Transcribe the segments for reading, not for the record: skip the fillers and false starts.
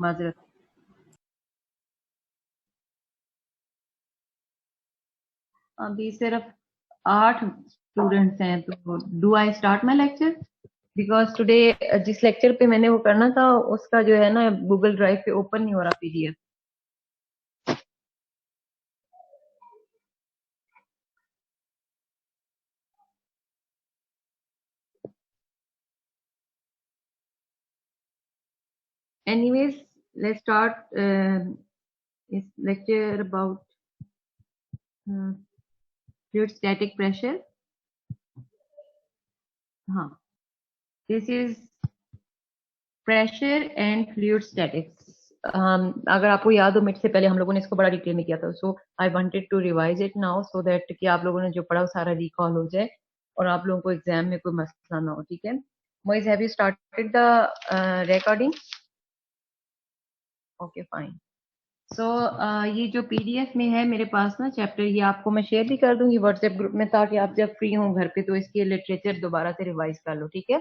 माजरत। अभी सिर्फ 8 स्टूडेंट्स हैं, तो do I start my lecture? Because today जिस लेक्चर पे मैंने वो करना था उसका जो है ना गूगल ड्राइव पे ओपन नहीं हो रहा PDF. Anyways, let's start this lecture about fluid static pressure. हाँ, this is pressure and fluid statics. अगर आपको याद हो मिड से पहले हम लोगों ने इसको बड़ा डिटेल में किया था, so I wanted to revise it now so that कि आप लोगों ने जो पढ़ा वो सारा रिकॉल हो जाए और आप लोगों को एग्जाम में कोई मसला ना हो। ठीक है, Moiz, have you started the recording? Okay fine. So ये जो पीडीएफ में है मेरे पास ना चैप्टर, ये आपको मैं शेयर भी कर दूंगी व्हाट्सएप ग्रुप में, ताकि आप जब फ्री हो घर पे तो इसके लिटरेचर दोबारा से रिवाइज कर लो। ठीक है,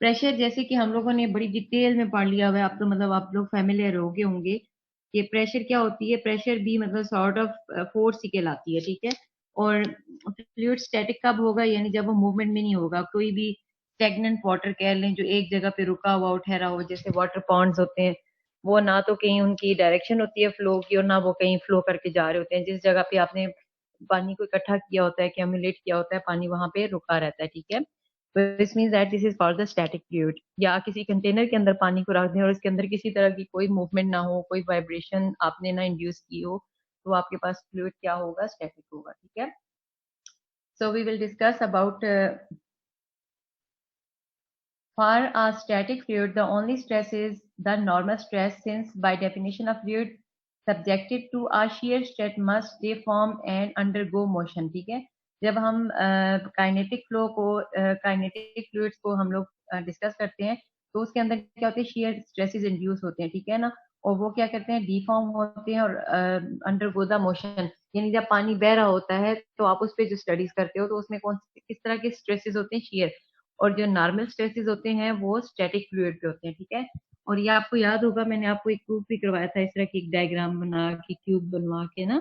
प्रेशर जैसे कि हम लोगों ने बड़ी डिटेल में पढ़ लिया हुआ है, आप तो मतलब आप लोग फैमिलियर हो गए होंगे कि प्रेशर क्या होती है। प्रेशर भी मतलब सॉर्ट ऑफ फोर्स ही कहलाती है। ठीक है, और फ्लूइड स्टैटिक कब होगा, यानी जब वो मूवमेंट में नहीं होगा। कोई भी स्टेगनेंट वाटर कह लें जो एक जगह पे रुका हुआ ठहरा हो, जैसे वाटर पॉन्ड्स होते हैं, वो ना तो कहीं उनकी डायरेक्शन होती है फ्लो की और ना वो कहीं फ्लो करके जा रहे होते हैं। जिस जगह पे आपने पानी को इकट्ठा किया होता है, एक्यूमुलेट किया होता है, पानी वहां पे रुका रहता है। ठीक है, तो this means that this is called the static fluid. या किसी कंटेनर के अंदर पानी को रख दें और इसके अंदर किसी तरह की कोई मूवमेंट ना हो, कोई वाइब्रेशन आपने ना इंड्यूस की हो, तो आपके पास फ्लूइड क्या होगा, स्टैटिक होगा। ठीक है, so we will discuss about for a static fluid the only stress is the normal stress, since by definition a fluid subjected to a shear stress must deform and undergo motion। ठीक है, जब हम kinetic flow को, kinetic fluids को हम लोग discuss करते हैं तो उसके अंदर क्या होते हैं, shear स्ट्रेसेस इंड्यूस होते हैं। ठीक है ना, और वो क्या करते हैं, डिफॉर्म होते हैं और अंडरगो द मोशन। यानी जब पानी बह रहा होता है तो आप उस पर जो स्टडीज करते हो तो उसमें कौन किस तरह के स्ट्रेसेस होते हैं, shear। और जो नॉर्मल स्ट्रेसेस होते हैं वो स्टैटिक फ्लूइड पे होते हैं। ठीक है, और ये आपको याद होगा मैंने आपको एक प्रूफ भी करवाया था, इस तरह की एक डायग्राम बना के क्यूब बनवा के ना,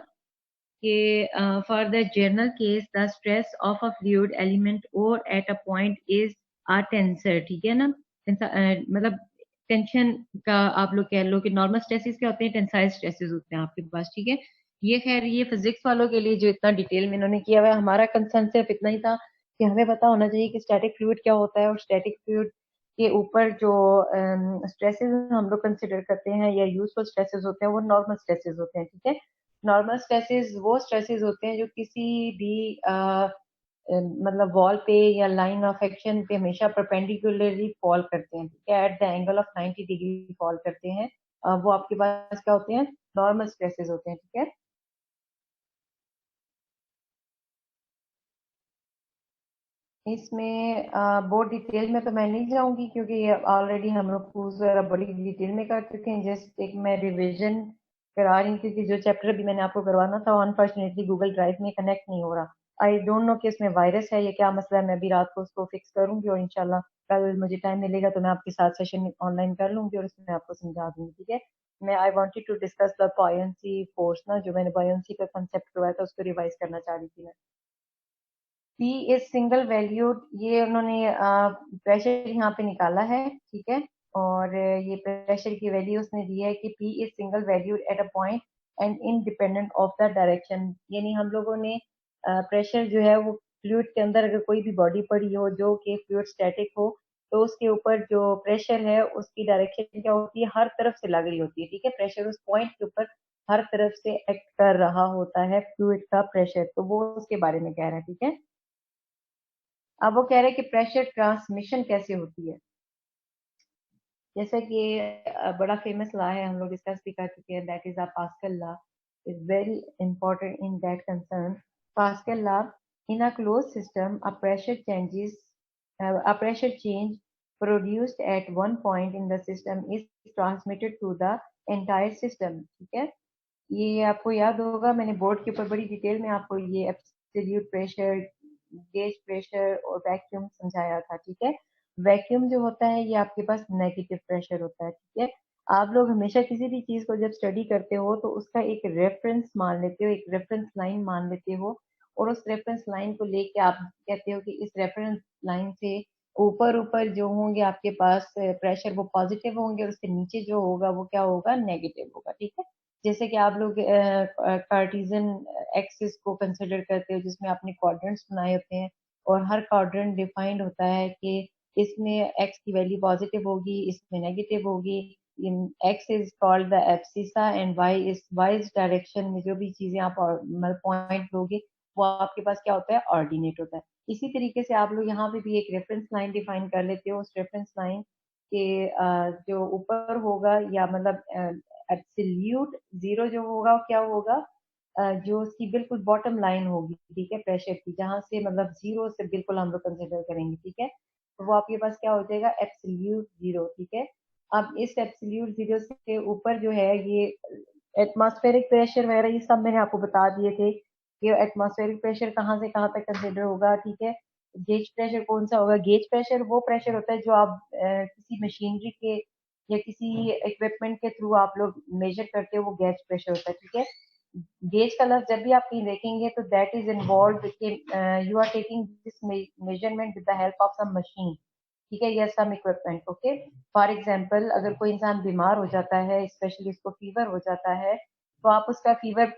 कि for the general case the stress of a fluid element और at a point is a tensor. ठीक है ना, मतलब टेंशन का आप लोग कह लो कि नॉर्मल स्ट्रेसेस क्या होते हैं, टेंसाइल स्ट्रेसेस होते हैं आपके पास। ठीक है, ये खैर ये फिजिक्स वालों के लिए जो इतना डिटेल में इन्होंने किया हुआ है, हमारा कंसर्न सिर्फ इतना ही था कि हमें पता होना चाहिए कि स्टैटिक फ्लूइड क्या होता है और स्टैटिक फ्लूइड के ऊपर जो स्ट्रेसेस हम लोग कंसिडर करते हैं या यूजफुल स्ट्रेसेस होते हैं वो नॉर्मल स्ट्रेसेस होते हैं। ठीक है, नॉर्मल स्ट्रेसेस वो स्ट्रेसेस होते हैं जो किसी भी मतलब वॉल पे या लाइन ऑफ एक्शन पे हमेशा परपेंडिकुलरली फॉल करते हैं। ठीक है, at the angle of 90 degree fall करते हैं, वो आपके पास क्या होते हैं, नॉर्मल स्ट्रेसेस होते हैं। ठीक है, इसमें बहुत डिटेल में तो मैं नहीं जाऊंगी क्योंकि ऑलरेडी हम लोग क्रूज वगैरह बड़ी डिटेल में कर चुके हैं। जस्ट एक मैं रिवीजन करा रही थी कि जो चैप्टर भी मैंने आपको करवाना था अनफॉर्चुनेटली गूगल ड्राइव में कनेक्ट नहीं हो रहा। आई डोंट नो कि इसमें वायरस है या क्या मसला है, मैं अभी रात को उसको फिक्स करूंगी और इंशाल्लाह कल मुझे टाइम मिलेगा तो मैं आपके साथ सेशन ऑनलाइन कर लूंगी और उसमें आपको समझा दूंगी। ठीक है, मैं I wanted to discuss the buoyancy force ना, जो मैंने बॉयंसी का कंसेप्ट करवाया था उसको रिवाइज करना चाह रही थी मैं। पी इज सिंगल वैल्यूड, ये उन्होंने प्रेशर यहाँ पे निकाला है। ठीक है, और ये प्रेशर की वैल्यू उसने दी है कि P is single valued at a point and independent of the direction. यानी हम लोगों ने प्रेशर जो है वो फ्लूइड के अंदर अगर कोई भी बॉडी पड़ी हो जो कि फ्लूइड स्टैटिक हो तो उसके ऊपर जो प्रेशर है उसकी डायरेक्शन क्या होती है, हर तरफ से लग रही होती है। ठीक है, प्रेशर उस पॉइंट के ऊपर हर तरफ से एक्ट कर रहा होता है फ्लूइड का प्रेशर, तो वो उसके बारे में कह रहा है। ठीक है, अब वो कह रहे हैं कि प्रेशर ट्रांसमिशन कैसे होती है। जैसा कि बड़ा फेमस लॉ है, हम लोग डिस्कस भी कर चुके हैं, that is a pascal law, is very important in that concern. Pascal law, in a close system a pressure changes, a pressure change produced at one point in the system is transmitted to the entire system। ठीक है, ये आपको याद होगा मैंने board के ऊपर बड़ी डिटेल में आपको ये एब्सोल्यूट प्रेशर, गेज प्रेशर और वैक्यूम समझाया था। ठीक है, वैक्यूम जो होता है ये आपके पास नेगेटिव प्रेशर होता है, ठीक है। आप लोग हमेशा किसी भी चीज को जब स्टडी करते हो तो उसका एक रेफरेंस मान लेते हो, एक रेफरेंस लाइन मान लेते हो, और उस रेफरेंस लाइन को लेके आप कहते हो कि इस रेफरेंस लाइन से ऊपर ऊपर जो होंगे आपके पास प्रेशर वो पॉजिटिव होंगे, और उसके नीचे जो होगा वो क्या होगा, नेगेटिव होगा, ठीक है। जैसे कि आप लोग कार्टेशियन एक्सिस को कंसिडर करते हो जिसमें आपने क्वाड्रेंट्स बनाए होते हैं, और हर क्वाड्रेंट डिफाइंड होता है कि इसमें एक्स की वैल्यू पॉजिटिव होगी, इसमें नेगेटिव होगी। In x is called the abscissa and y is direction में जो भी चीजें आप मतलब पॉइंट लोगे वो आपके पास क्या होता है, ऑर्डिनेट होता है। इसी तरीके से आप लोग यहाँ पे भी एक रेफरेंस लाइन डिफाइन कर लेते हो। उस रेफरेंस लाइन के जो ऊपर होगा या मतलब एब्सोल्यूट जीरो जो होगा क्या होगा, जो उसकी बिल्कुल बॉटम लाइन होगी, ठीक है, प्रेशर की, जहां से मतलब जीरो से बिल्कुल हम लोग कंसिडर करेंगे, ठीक है। तो वो आपके पास क्या हो जाएगा, एब्सोल्यूट जीरो, ठीक है। अब इस एब्सोल्यूट जीरो से ऊपर जो है ये एटमॉस्फेरिक प्रेशर वगैरह ये सब मैंने आपको बता दिए थे कि एटमॉस्फेरिक प्रेशर कहाँ से कहाँ तक कंसिडर होगा, ठीक है। गेज प्रेशर कौन सा होगा, गेज प्रेशर वो प्रेशर होता है जो आप किसी मशीनरी के या किसी इक्विपमेंट के थ्रू आप लोग मेजर करते हो, वो गेज प्रेशर होता है, ठीक है। गेज का लफ्ज जब भी आप कहीं देखेंगे तो that is involve you are taking this measurement with the help of some machine, ठीक है, या some equipment, okay. For example अगर कोई इंसान बीमार हो जाता है, स्पेशली उसको फीवर हो जाता है, तो आप उसका फीवर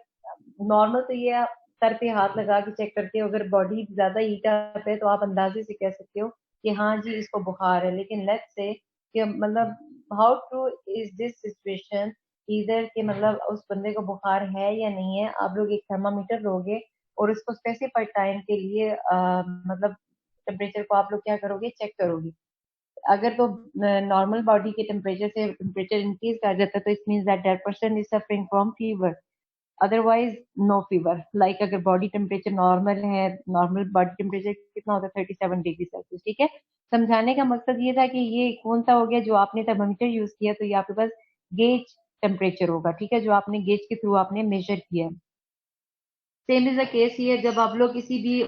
नॉर्मल तो ये आप सर पे हाथ लगा के चेक करते हो, अगर बॉडी ज्यादा हीट अप है तो आप अंदाजे से कह सकते हो कि हाँ जी इसको बुखार है। लेकिन लेट्स से कि मतलब how true is this situation, इधर के मतलब उस बंदे को बुखार है या नहीं है, आप लोग एक थर्मामीटर लोगे और उसको स्पेसिफाइड टाइम के लिए मतलब टेम्परेचर को आप लोग क्या करोगे, चेक करोगे। अगर तो नॉर्मल बॉडी के टेम्परेचर से टेम्परेचर इंक्रीज कर जाता है तो it means that that person is suffering from fever, otherwise no fever. Like अगर बॉडी टेम्परेचर नॉर्मल है, नॉर्मल बॉडी टेम्परेचर कितना होता है, 37 डिग्री सेल्सियस, ठीक है। समझाने का मकसद ये था कि ये कौन सा हो गया, जो आपने थर्मामीटर यूज किया तो ये आपके पास गेज टेम्परेचर होगा, ठीक है, जो आपने गेज के थ्रू आपने मेजर किया। Same is the case here, जब आप लोग किसी भी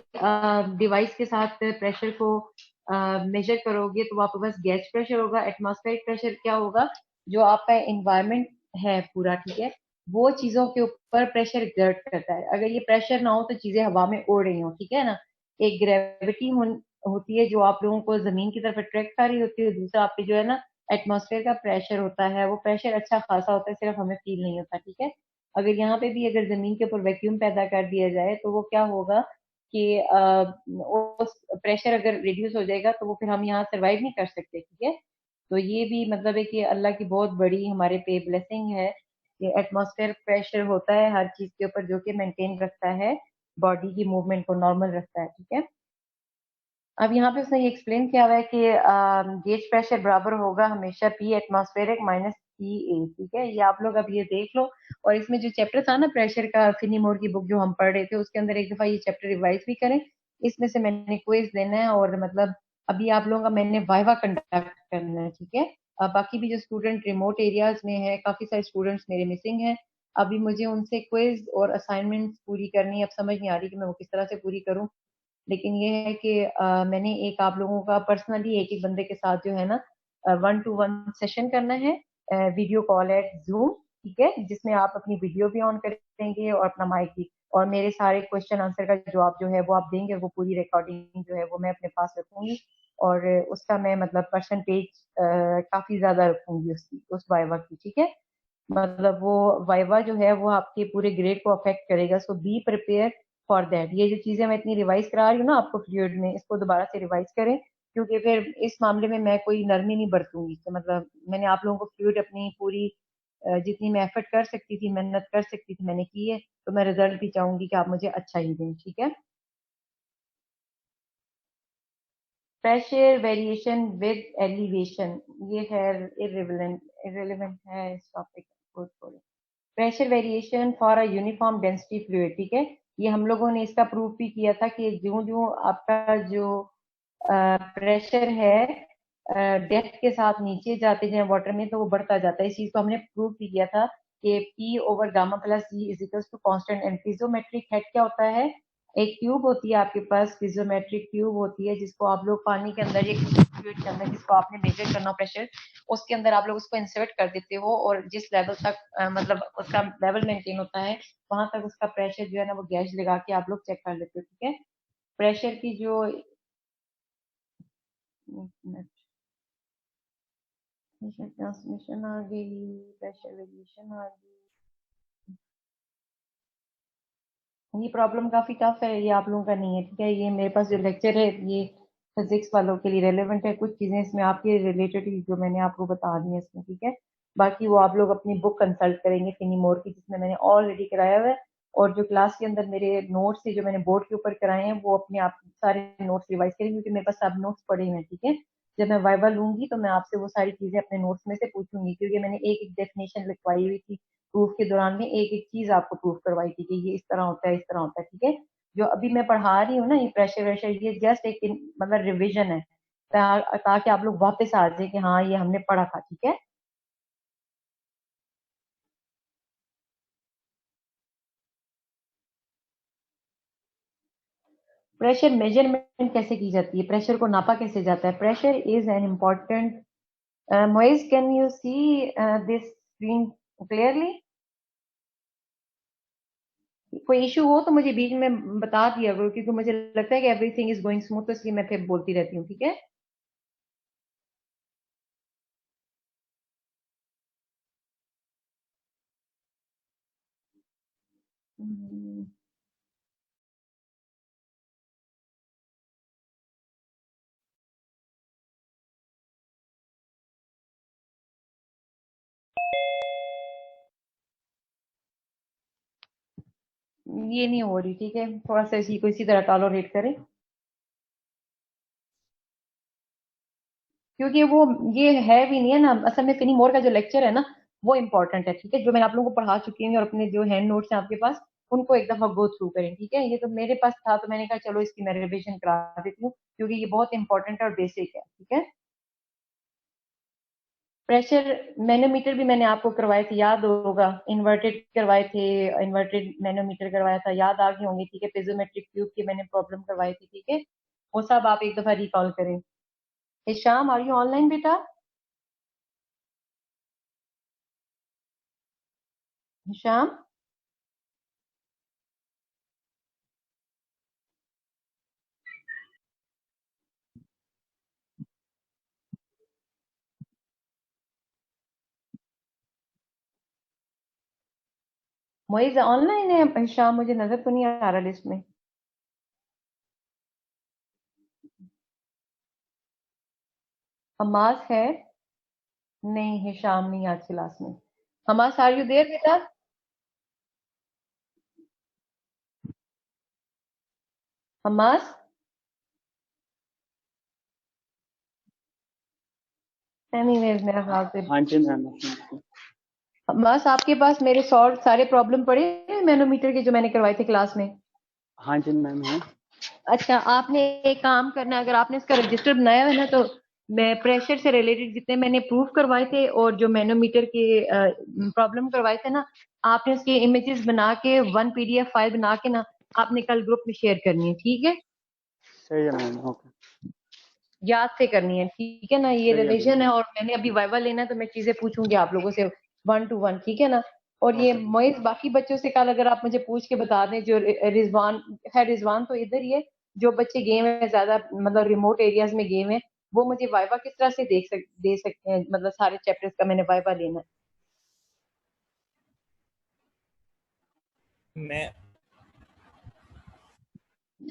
डिवाइस के साथ प्रेशर को मेजर करोगे तो आपके पास गैस प्रेशर होगा। एटमॉस्फेरिक प्रेशर क्या होगा, जो आपका एनवायरमेंट है पूरा, ठीक है, वो चीजों के ऊपर प्रेशर एक्सर्ट करता है। अगर ये प्रेशर ना हो तो चीजें हवा में उड़ रही हो, ठीक है ना। एक ग्रेविटी होती है जो आप लोगों को जमीन की तरफ अट्रैक्ट कर रही होती है, दूसरा आपके जो है ना एटमॉस्फेयर का प्रेशर होता है, वो प्रेशर अच्छा खासा होता है, सिर्फ हमें फील नहीं होता, ठीक है। अगर यहाँ पे भी अगर जमीन के ऊपर वैक्यूम पैदा कर दिया जाए तो वो क्या होगा कि उस प्रेशर अगर रिड्यूस हो जाएगा तो वो फिर हम यहाँ सरवाइव नहीं कर सकते, ठीक है। तो ये भी मतलब है कि अल्लाह की बहुत बड़ी हमारे पे ब्लेसिंग है कि एटमॉस्फेयर प्रेशर होता है हर चीज के ऊपर, जो कि मेंटेन रखता है बॉडी की मूवमेंट को, नॉर्मल रखता है, ठीक है। अब यहाँ पे उसने ये एक्सप्लेन किया हुआ है कि गेज प्रेशर बराबर होगा हमेशा P atmospheric minus P A, ठीक है। ये आप लोग अब ये देख लो। और इसमें जो चैप्टर था ना प्रेशर का, फिनी मोर की बुक जो हम पढ़ रहे थे, उसके अंदर एक दफा ये चैप्टर रिवाइज भी करें। इसमें से मैंने क्विज देना है, और मतलब अभी आप लोगों का मैंने वाइवा कंडक्ट करना है, ठीक है। बाकी भी जो स्टूडेंट रिमोट एरियाज में है, काफी सारे स्टूडेंट्स मेरे मिसिंग हैं। अभी मुझे उनसे क्विज और असाइनमेंट्स पूरी करनी है। अब समझ नहीं आ रही कि मैं वो किस तरह से पूरी करूँ। लेकिन ये है कि मैंने एक आप लोगों का पर्सनली एक एक बंदे के साथ जो है ना 1-to-1 सेशन करना है, वीडियो कॉल एट जूम, ठीक है, जिसमें आप अपनी वीडियो भी ऑन करेंगे और अपना माइक भी, और मेरे सारे क्वेश्चन आंसर का जवाब जो है वो आप देंगे, वो पूरी रिकॉर्डिंग जो है वो मैं अपने पास रखूंगी। और उसका मैं मतलब परसेंटेज काफी ज्यादा रखूंगी उसकी, उस वाइवा की, ठीक है। मतलब वो वाइवा जो है वो आपके पूरे ग्रेड को अफेक्ट करेगा, सो बी प्रिपेयर फॉर दैट। ये जो चीजें मैं इतनी रिवाइज करा रही हूँ ना आपको फ्लूइड में, इसको दोबारा से रिवाइज करें, क्योंकि फिर इस मामले में मैं कोई नरमी नहीं बरतूंगी। तो मतलब मैंने आप लोगों को फ्लूइड अपनी पूरी जितनी मैं एफर्ट कर सकती थी, मेहनत कर सकती थी, मैंने की है। तो मैं रिजल्ट भी चाहूंगी कि आप मुझे अच्छा ही दें, ठीक है। प्रेशर वेरिएशन विद एलिवेशन, ये है इररिलेवेंट, इररिलेवेंट है इस टॉपिक को छोड़ो। Pressure variation for a uniform density fluid, ठीक है। ये हम लोगों ने इसका प्रूफ भी किया था कि जो जो आपका जो प्रेशर है डेप्थ के साथ नीचे जाते जाए वाटर में तो वो बढ़ता जाता है। इस चीज को हमने प्रूफ भी किया था कि P over gamma plus g is equal to constant. And piezometric head क्या होता है, एक ट्यूब होती है आपके पास, फिजोमेट्रिक ट्यूब होती है जिसको आप लोग पानी के अंदर एक फ्लूइड के अंदर जिसको आपने मेजर करना प्रेशर, उसके अंदर आप लोग उसको इंसर्ट कर देते हो और जिस लेवल तक मतलब उसका लेवल मेंटेन होता है वहां तक उसका प्रेशर जो है ना वो गैज लगा के आप लोग चेक कर लेते हो, ठीक है। प्रेशर की जो ट्रांसमिशन आ गई, प्रेशर वेरिएशन आ गई। ये प्रॉब्लम काफी टफ है, ये आप लोगों का नहीं है, ठीक है। ये मेरे पास जो लेक्चर है ये फिजिक्स वालों के लिए रेलेवेंट है, कुछ चीजें इसमें आपके रिलेटेड जो मैंने आपको बता दी है इसमें, ठीक है। बाकी वो आप लोग अपनी बुक कंसल्ट करेंगे फिनी मोर की, जिसमें मैंने ऑलरेडी कराया हुआ है। और जो क्लास के अंदर मेरे नोट्स है जो मैंने बोर्ड के ऊपर कराए हैं वो अपने आप सारे नोट्स रिवाइज करेंगे, क्योंकि मेरे पास सब नोट्स पड़े हुए हैं, ठीक है। जब मैं वाइवा लूंगी तो मैं आपसे वो सारी चीजें अपने नोट्स में से पूछूंगी, क्योंकि मैंने एक एक डेफिनेशन लिखवाई हुई थी प्रूफ के दौरान में, एक एक चीज आपको प्रूफ करवाई थी कि ये इस तरह होता है, इस तरह होता है, ठीक है। जो अभी मैं पढ़ा रही हूँ ना ये प्रेशर वेशर, ये जस्ट एक मतलब रिविजन है, ताकि आप लोग वापस आ जाए कि हाँ ये हमने पढ़ा था, ठीक है। प्रेशर मेजरमेंट कैसे की जाती है, प्रेशर को नापा कैसे जाता है? Pressure is an important, Moiz can you see this screen clearly? कोई इशू हो तो मुझे बीच में बता दिया करो, क्योंकि मुझे लगता है कि एवरीथिंग इज गोइंग स्मूथ, तो इसलिए मैं फिर बोलती रहती हूँ, ठीक है। हम्म, ये नहीं हो रही, ठीक है, थोड़ा सा इसी को इसी तरह टॉलरेट करें, क्योंकि वो ये है भी नहीं है ना असल में। फिनी मोर का जो लेक्चर है ना वो इंपॉर्टेंट है, ठीक है, जो मैं आप लोगों को पढ़ा चुकी हूँ, और अपने जो हैंड नोट्स हैं आपके पास उनको एक दफा गो थ्रू करें, ठीक है। ये तो मेरे पास था तो मैंने कहा चलो इसकी मैं रिविजन करा देती हूँ, क्योंकि ये बहुत इंपॉर्टेंट और बेसिक है, ठीक है। प्रेशर मैनोमीटर भी मैंने आपको करवाए थे, याद होगा, इन्वर्टेड करवाए थे, इन्वर्टेड मैनोमीटर करवाया था, याद आ गए होंगे, ठीक है। पिजोमेट्रिक ट्यूब की मैंने प्रॉब्लम करवाई थी, ठीक है। वो सब आप एक दफा रिकॉल करें। हिशाम, आर यू ऑनलाइन बेटा? हिशाम, मोइज ऑनलाइन है? हिशाम मुझे नजर तो नहीं आ रहा लिस्ट में। हमास है? नहीं, हिशाम नहीं आज क्लास में। हमास, आर यू देयर बेटा? हमास, एनीवेज मेरा ख्याल से। हाँ जी मैम। हमास, आपके पास मेरे सॉल्व सारे प्रॉब्लम पड़े हैं मैनोमीटर के जो मैंने करवाए थे क्लास में? हाँ जी मैम है। अच्छा, आपने एक काम करना है, अगर आपने इसका रजिस्टर बनाया है ना तो मैं प्रेशर से रिलेटेड जितने मैंने प्रूफ करवाए थे और जो मैनोमीटर के प्रॉब्लम करवाए थे ना, आपने उसके इमेजेस बना के वन पीडीएफ फाइल बना के ना आपने कल ग्रुप में शेयर करनी है, ठीक है। सही है मैम। ओके। याद से करनी है, ठीक है ना। ये सही है रिवीजन मैम। है और मैंने अभी वाइवा लेना है तो मैं चीजें पूछूंगी आप लोगों से वन टू वन, ठीक है ना। और ये ओके मैम। मोइज बाकी बच्चों से कल अगर आप मुझे पूछ के बता दें, जो रिजवान है, रिजवान तो इधर ही है, जो बच्चे गए हुए हैं ज्यादा मतलब रिमोट एरियाज में गए हुए हैं, वो मुझे वाइवा किस तरह से दे सकते हैं, मतलब सारे चैप्टर्स का मैंने वाइवा लेना है। मैं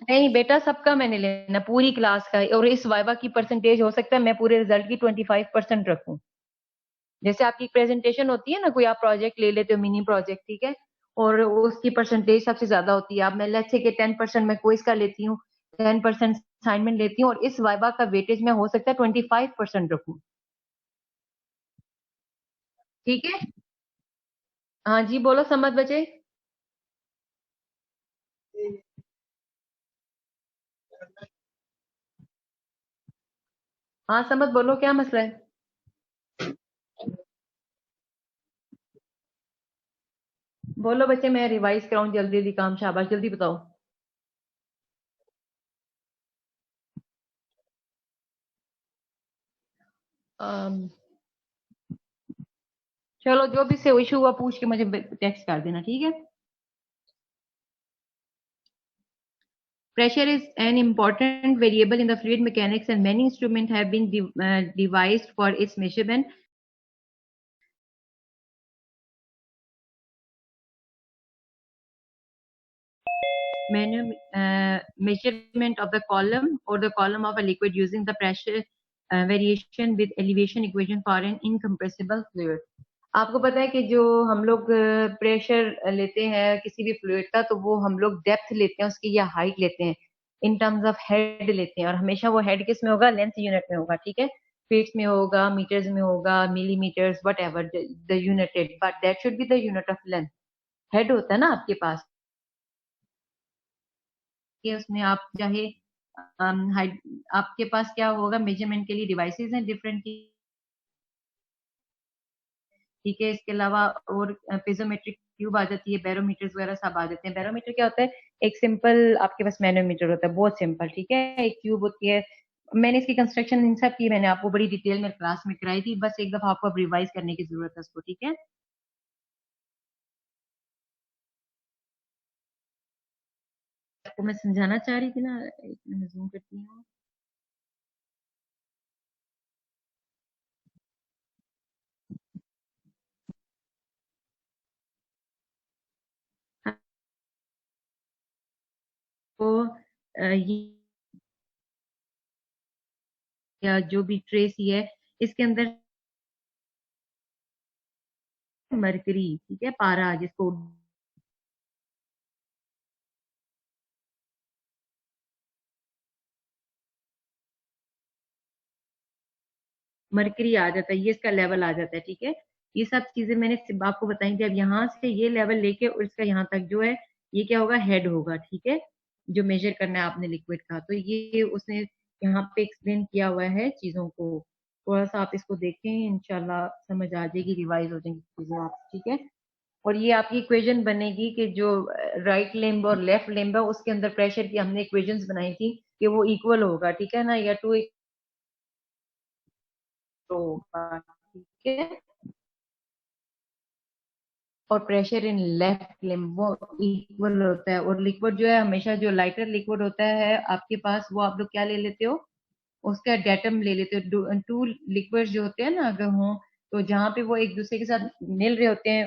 नहीं बेटा, सबका मैंने लेना, पूरी क्लास का, और इस वाइवा की परसेंटेज हो सकता है मैं पूरे रिजल्ट की 25% रखूं। जैसे आपकी प्रेजेंटेशन होती है ना, कोई आप प्रोजेक्ट ले लेते हो मिनी प्रोजेक्ट, ठीक है, और उसकी परसेंटेज सबसे ज्यादा होती है। अब मैं लेट्स से कि 10% मैं क्विज का लेती हूँ, 10% असाइनमेंट लेती हूँ, और इस वाइवा का वेटेज में हो सकता है 25% रखूँ, ठीक है। हाँ जी बोलो समझ बचे। हाँ समझ, बोलो क्या मसला है। बोलो बच्चे, मैं रिवाइज कराऊं जल्दी जल्दी काम, शाबाश जल्दी बताओ। चलो जो भी से इशू हुआ पूछ के मुझे टेक्स्ट कर देना, ठीक है। Pressure is an important variable in the fluid mechanics and many instruments have been devised for its measurement. Measurement of the column or the column of a liquid using the pressure variation with elevation equation for an incompressible fluid. आपको पता है कि जो हम लोग pressure लेते हैं किसी भी फ्लूइड का, तो वो हम लोग डेप्थ लेते हैं उसकी या हाइट लेते हैं इन टर्म्स ऑफ हेड लेते हैं, और हमेशा वो हेड किस में होगा, लेंथ यूनिट में होगा, ठीक है। फीट्स में होगा, मीटर्स में होगा, millimetres, what ever the united, but that should be the unit of length. Head होता है ना आपके पास, कि उसमें आप चाहे हाइट, आपके पास क्या होगा, मेजरमेंट के लिए डिवाइसेस हैं डिफरेंट, ठीक है। इसके अलावा और पिजोमेट्रिक ट्यूब आ जाती है, बैरोमीटर्स वगैरह सब आ जाते हैं। बैरोमीटर क्या होता है, एक सिंपल आपके पास मैनोमीटर होता है, बहुत सिंपल, ठीक है। एक ट्यूब होती है, मैंने इसकी कंस्ट्रक्शन इन सब की मैंने आपको बड़ी डिटेल में क्लास में कराई थी, बस एक दफा आपको अब रिवाइज करने की जरूरत है उसको, ठीक है। आपको मैं समझाना चाह रही थी ना, एक मिनट जूम करती हूँ। तो ये या जो भी ट्रेस ही है, इसके अंदर मरकरी, ठीक है, पारा जिसको मरकरी आ जाता है, ये इसका लेवल आ जाता है, ठीक है। ये सब चीजें मैंने सिर्फ आपको बताई थी। अब यहाँ से ये लेवल लेके और इसका यहाँ तक जो है, ये क्या होगा, हेड होगा, ठीक है, जो मेजर करना है आपने लिक्विड का। तो ये उसने यहाँ पे एक्सप्लेन किया हुआ है चीजों को, थोड़ा सा आप इसको देखें, इंशाल्लाह समझ आ जाएगी, रिवाइज हो जाएंगी चीजें आप, ठीक है। और ये आपकी इक्वेशन बनेगी कि जो राइट लिम्ब और लेफ्ट लिम्ब है उसके अंदर प्रेशर की हमने इक्वेशंस बनाई थी कि वो इक्वल होगा, ठीक है ना, या टू होगा, ठीक है। और प्रेशर इन लेफ्ट लिम्ब वो इक्वल होता है। और लिक्विड जो है हमेशा, जो लाइटर लिक्विड होता है आपके पास, वो आप लोग क्या ले लेते हो, उसका डेटम ले लेते हो। टू लिक्विड जो होते हैं ना अगर हो, तो जहाँ पे वो एक दूसरे के साथ मिल रहे होते हैं,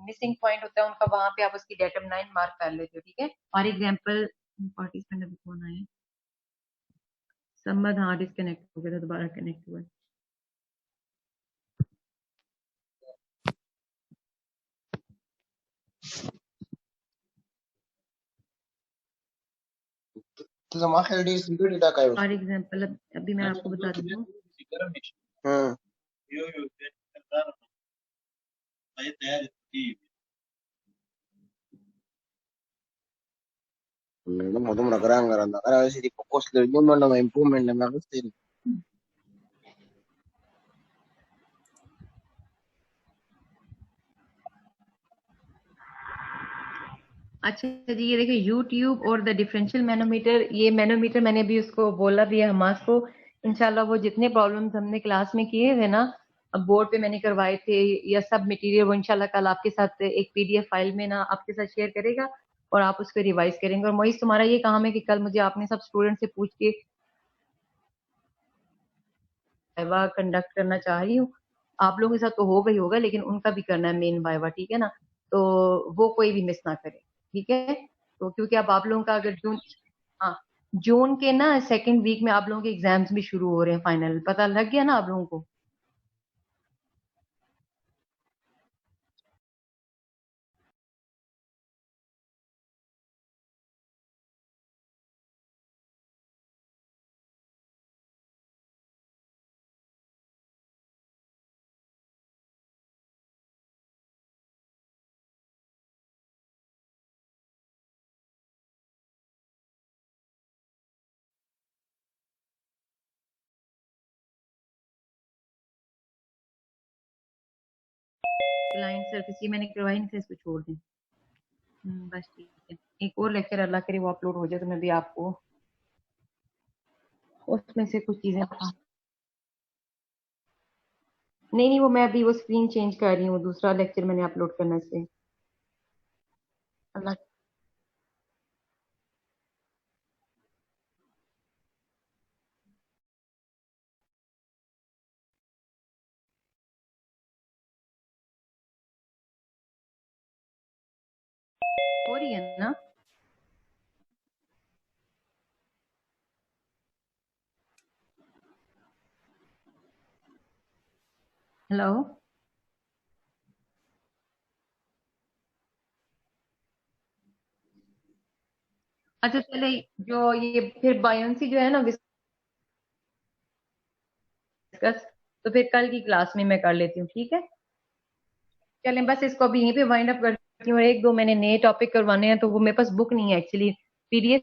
मिसिंग पॉइंट होता है उनका, वहां पे आप उसकी डेटम 9 मार्क कर लेते हो, ठीक है। फॉर एग्जाम्पल, पार्टिसिपेंट अभी कौन आए, सम्मद, हाँ डिस्कनेक्ट हो गया था, दोबारा कनेक्ट हुआ। फॉर एग्जाम्पल अभी मैं आपको बता रही हूँ, हाँ మేడం మొదం రకరాం గారు అక్కడ ఇది ఫోకస్ లేదు మనం ఇంప్రూవ్మెంట్ నాకు తెలియదు अच्छा जी, ये देखिए यूट्यूब और द डिफरेंशियल मैनोमीटर, ये मैनोमीटर मैंने भी उसको बोला भी है हमास को, इंशाल्लाह वो जितने प्रॉब्लम्स हमने क्लास में किए थे ना, अब बोर्ड पे मैंने करवाए थे, या सब मटेरियल वो इंशाल्लाह कल आपके साथ एक पीडीएफ फाइल में ना आपके साथ शेयर करेगा, और आप उसको रिवाइज करेंगे। और मोइस, तुम्हारा ये काम है कि कल मुझे आपने सब स्टूडेंट से पूछ के वाइवा कंडक्ट करना चाह रही हूँ। आप लोगों के साथ तो होगा ही होगा, लेकिन उनका भी करना है मेन वाइवा, ठीक है ना। तो वो कोई भी मिस ना करे, ठीक है। तो क्योंकि अब आप लोगों का अगर जून, हाँ, जून के ना सेकंड वीक में आप लोगों के एग्जाम्स भी शुरू हो रहे हैं, फाइनल पता लग गया ना आप लोगों को। क्लाइंट सर्विस ये मैंने करवाई नहीं थी, इसको छोड़ दें। बस ठीक है, एक और लेक्चर अल्लाह करे वो अपलोड हो जाए तो मैं भी आपको उसमें से कुछ चीजें नहीं नहीं, वो मैं अभी वो स्क्रीन चेंज कर रही हूँ, दूसरा लेक्चर मैंने अपलोड करना से। अल्लाह। हो रही है ना? हेलो। अच्छा चले, जो ये फिर बायोन्सी जो है ना डिस्कस, तो फिर कल की क्लास में मैं कर लेती हूँ, ठीक है? चलें, बस इसको अभी यहीं पे वाइंड अप करती हूँ। एक दो मैंने नए टॉपिक करवाने हैं, तो वो मेरे पास बुक नहीं है एक्चुअली, पीडीएफ